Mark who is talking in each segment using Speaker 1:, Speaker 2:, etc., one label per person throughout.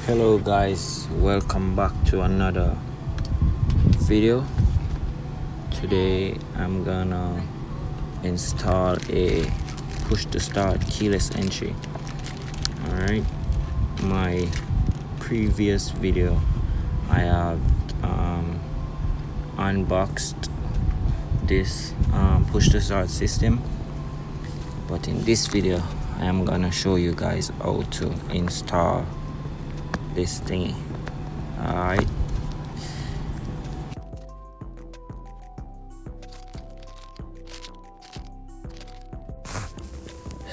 Speaker 1: Hello guys, welcome back to another video. Today I'm gonna install a push to start keyless entry. Alright, my previous video I have unboxed this push to start system, but in this video I am gonna show you guys how to install this thingy. Alright,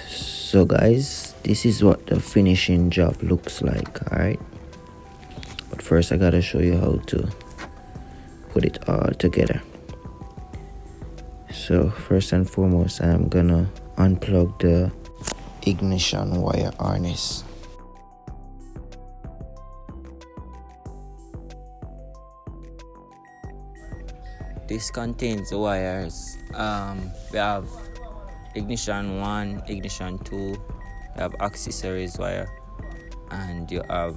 Speaker 1: so guys, this is what the finishing job looks like. Alright, but first I gotta show you how to put it all together. So first and foremost, I'm gonna unplug the ignition wire harness. This contains the wires. We have ignition 1, ignition 2, you have accessories wire, and you have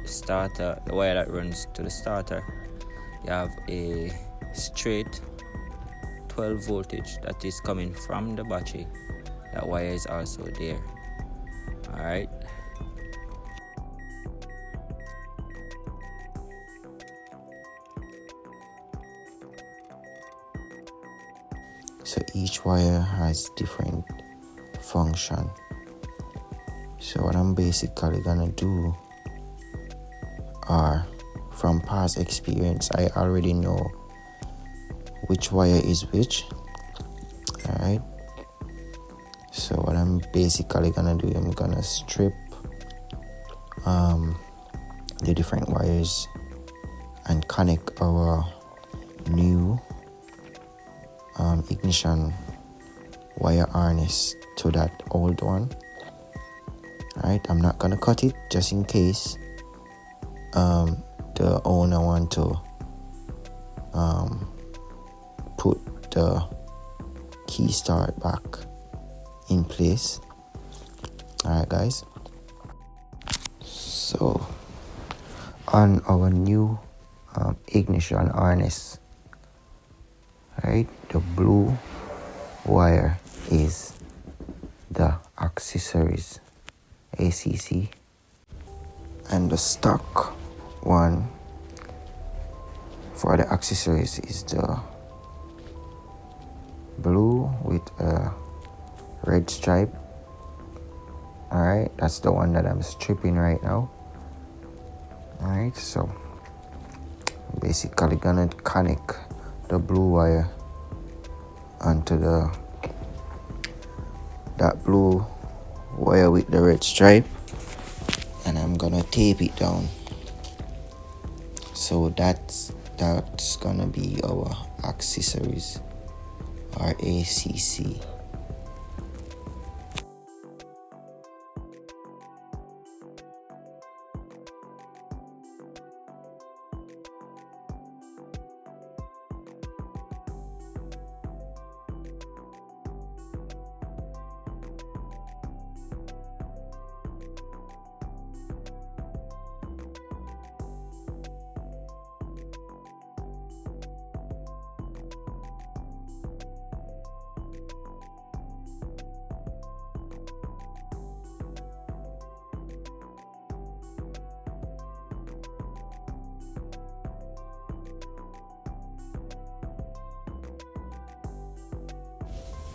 Speaker 1: starter, the wire that runs to the starter. You have a straight 12 voltage that is coming from the battery. That wire is also there. Alright, so each wire has different function. So what I'm basically gonna do, or from past experience, I already know which wire is which. Alright, so what I'm basically gonna do, I'm gonna strip the different wires and connect our new ignition wire harness to that old one. Alright, I'm not gonna cut it just in case the owner want to put the key start back in place. Alright guys, so on our new ignition harness, right, the blue wire is the accessories ACC, and the stock one for the accessories is the blue with a red stripe. Alright, that's the one that I'm stripping right now. Alright, so basically gonna connect the blue wire onto that blue wire with the red stripe, and I'm gonna tape it down. So that's gonna be our accessories, our ACC.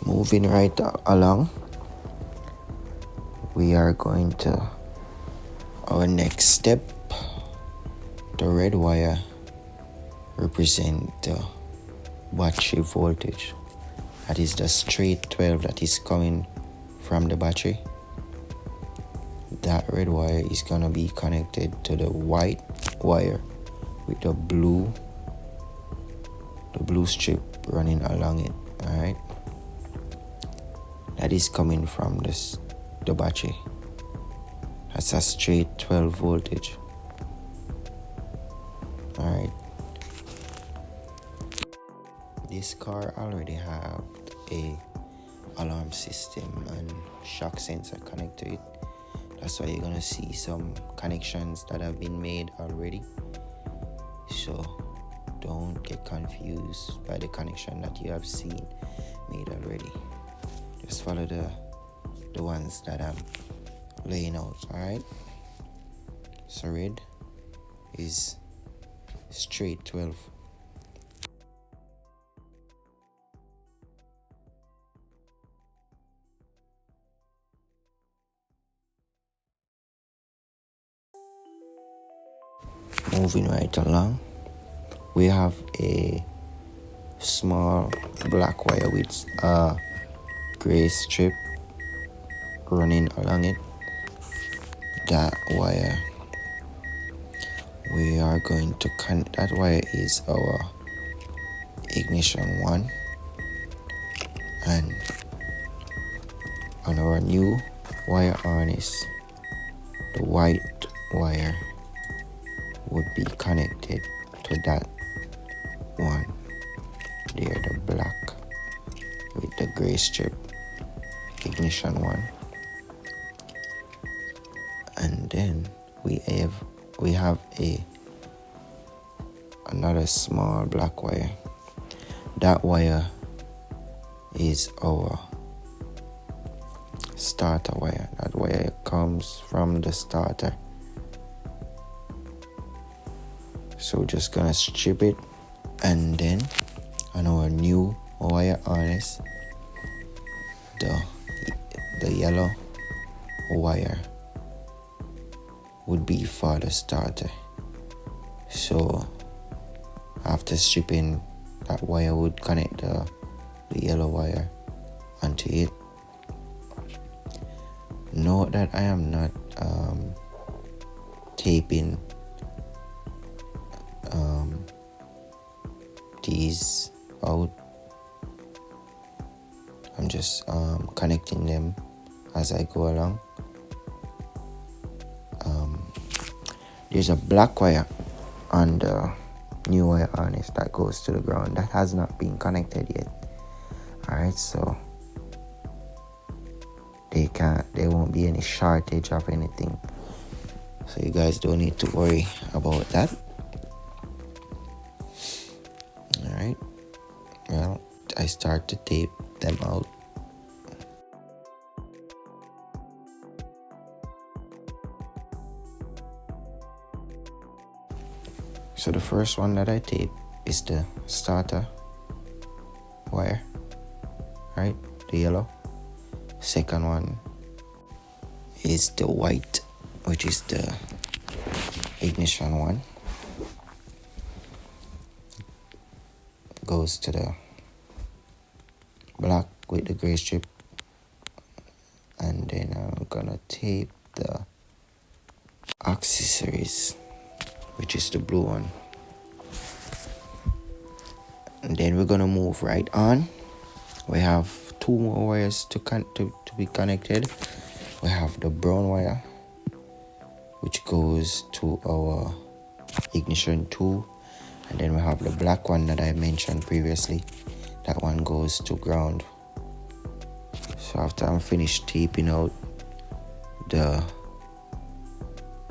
Speaker 1: Moving right along, we are going to our next step. The red wire represent the battery voltage. That is the straight 12 that is coming from the battery. That red wire is gonna be connected to the white wire with the blue strip running along it. Alright, that is coming from the battery. That's a straight 12 voltage. Alright, this car already have a alarm system and shock sensor connected to it. That's why you're gonna see some connections that have been made already. So don't get confused by the connection that you have seen made already. Just follow the ones that I'm laying out. Alright, so red is straight 12. Moving right along, we have a small black wire with a gray strip running along it. That wire, we are going to connect. That wire is our ignition 1, and on our new wire harness, the white wire would be connected to that one there, the black with the gray strip, ignition 1. And then we have another small black wire. That wire is our starter wire. That wire comes from the starter. So we're just gonna strip it, and then on our new wire harness, the yellow wire would be for the starter. So after stripping, that wire would connect the yellow wire onto it. Note that I am not taping these out. I'm just connecting them as I go along. There's a black wire on the new wire harness that goes to the ground that has not been connected yet. Alright, so there won't be any shortage of anything, so you guys don't need to worry about that. Alright, well, I start to tape them out. So the first one that I tape is the starter wire, right? The yellow. Second one is the white, which is the ignition 1. Goes to the black with the gray strip, and then I'm gonna tape the accessories, which is the blue one. And then we're gonna move right on. We have 2 more wires to be connected. We have the brown wire, which goes to our ignition 2, and then we have the black one that I mentioned previously. That one goes to ground. So after I'm finished taping out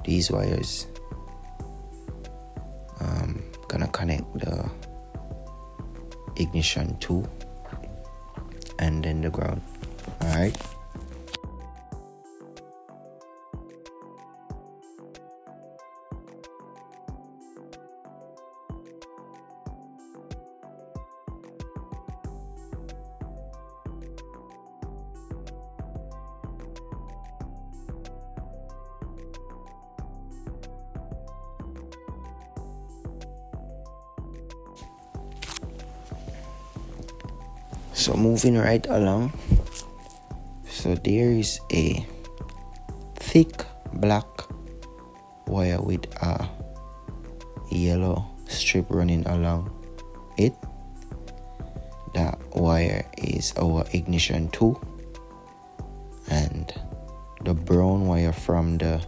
Speaker 1: these wires, I'm gonna connect the ignition 2 and then the ground. Alright. So moving right along, so there is a thick black wire with a yellow strip running along it. That wire is our ignition 2, and the brown wire from the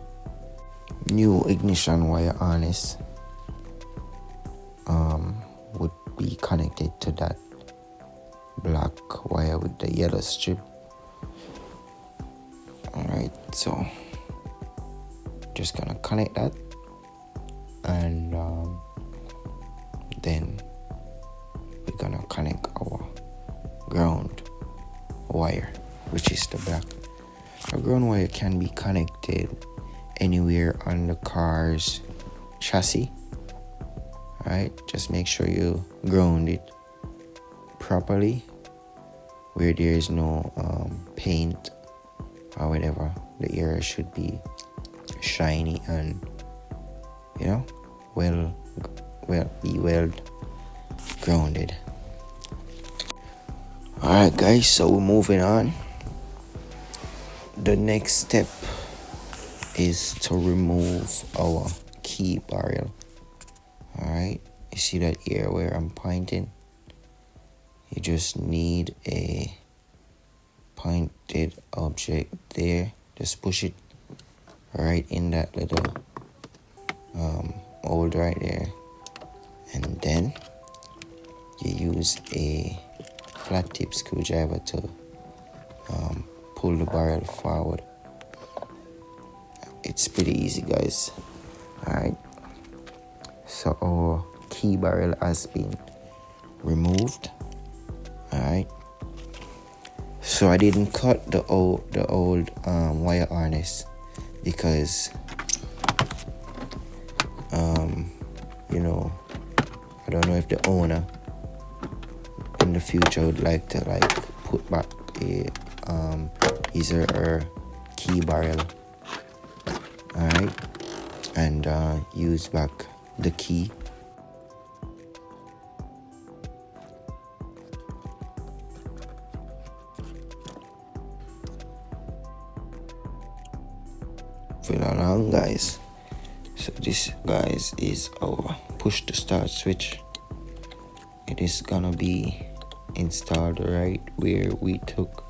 Speaker 1: new ignition wire harness would be connected to that black wire with the yellow strip. Alright, so just gonna connect that, and then we're gonna connect our ground wire, which is the black. The ground wire can be connected anywhere on the car's chassis. Alright, just make sure you ground it properly where there is no paint or whatever. The area should be shiny and well grounded. Alright guys, so we're moving on. The next step is to remove our key barrel. Alright, you see that here where I'm pointing? You just need a pointed object there. Just push it right in that little hole right there, and then you use a flat tip screwdriver to pull the barrel forward. It's pretty easy, guys. Alright, so our key barrel has been removed. Alright, so I didn't cut the old wire harness because I don't know if the owner in the future would like to put back a his or her key barrel, alright, and use back the key. Moving along, guys. So this, guys, is our push to start switch. It is gonna be installed right where we took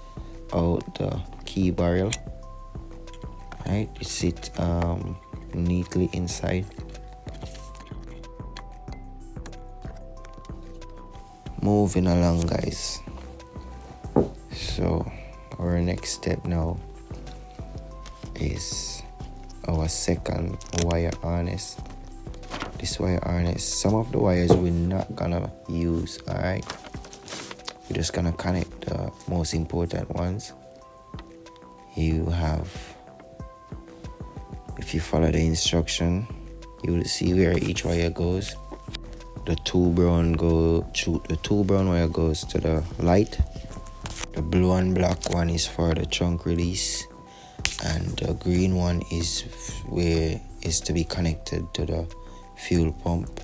Speaker 1: out the key barrel. Right, it sits neatly inside. Moving along, guys. So our next step now is our second wire harness. This wire harness, some of the wires we're not gonna use. Alright, we're just gonna connect the most important ones. You have, if you follow the instruction, you will see where each wire goes. The two brown wire goes to the light. The blue and black one is for the trunk release, and the green one is to be connected to the fuel pump.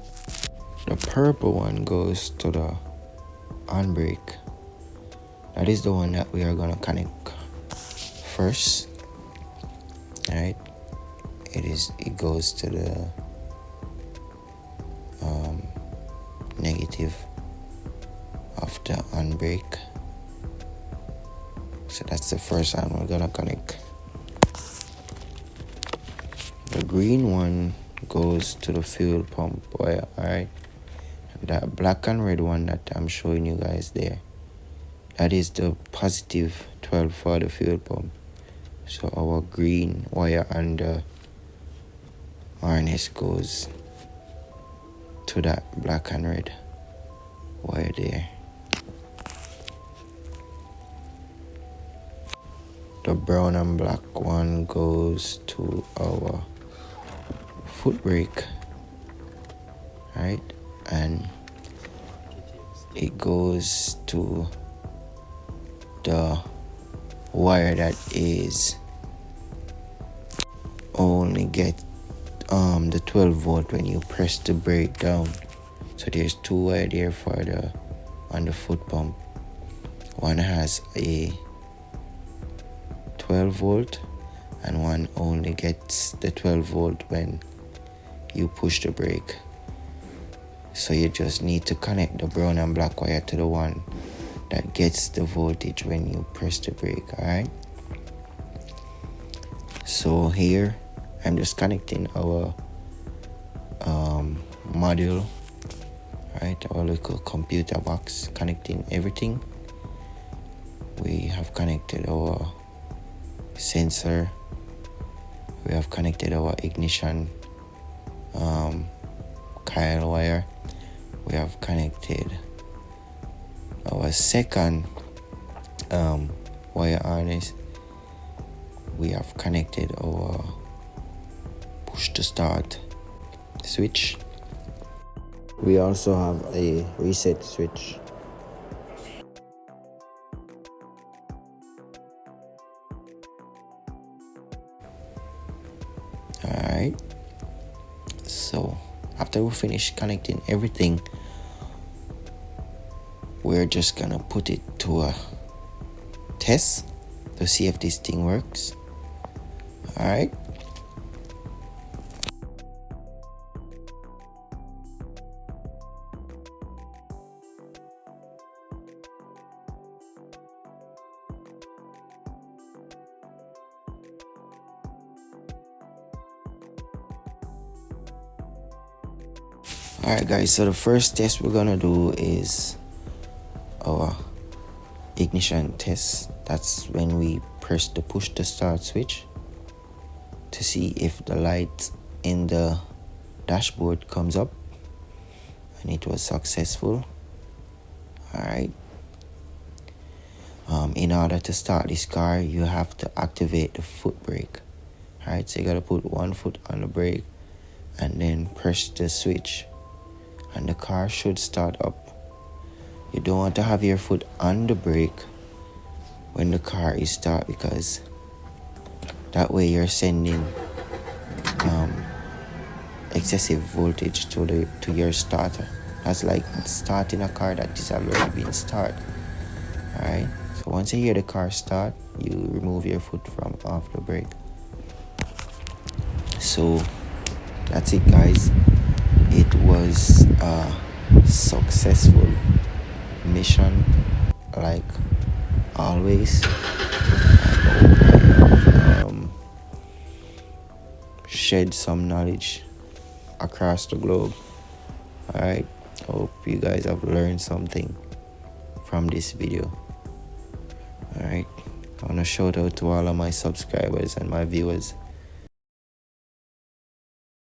Speaker 1: The purple one goes to the handbrake. That is the one that we are gonna connect first. Alright, it goes to the negative of the handbrake. So that's the first one we're gonna connect. The green one goes to the fuel pump wire. Alright, that black and red one that I'm showing you guys there, that is the positive 12 for the fuel pump. So our green wire and the harness goes to that black and red wire there. The brown and black one goes to our foot brake, right? And it goes to the wire that is only get the 12 volt when you press the brake down. So there's two wire there for on the foot pump. One has a 12 volt and one only gets the 12 volt when you push the brake. So you just need to connect the brown and black wire to the one that gets the voltage when you press the brake. Alright, so here I'm just connecting our module, right, our little computer box, connecting everything. We have connected our sensor, We have connected our ignition coil wire. We have connected our second wire harness. We have connected our push to start switch. We also have a reset switch. Alright, so after we finish connecting everything, we're just gonna put it to a test to see if this thing works. Alright, alright guys, so the first test we're gonna do is our ignition test. That's when we press the push to start switch to see if the light in the dashboard comes up, and it was successful. Alright, in order to start this car, you have to activate the foot brake. Alright, so you gotta put one foot on the brake and then press the switch, and the car should start up. You don't want to have your foot on the brake when the car is start, because that way you're sending excessive voltage to your starter. That's like starting a car that is already been started. Alright, so once you hear the car start, you remove your foot from off the brake. So that's it guys. It was a successful mission, like always. I hope I have shed some knowledge across the globe. Alright, hope you guys have learned something from this video. Alright, I want to shout out to all of my subscribers and my viewers.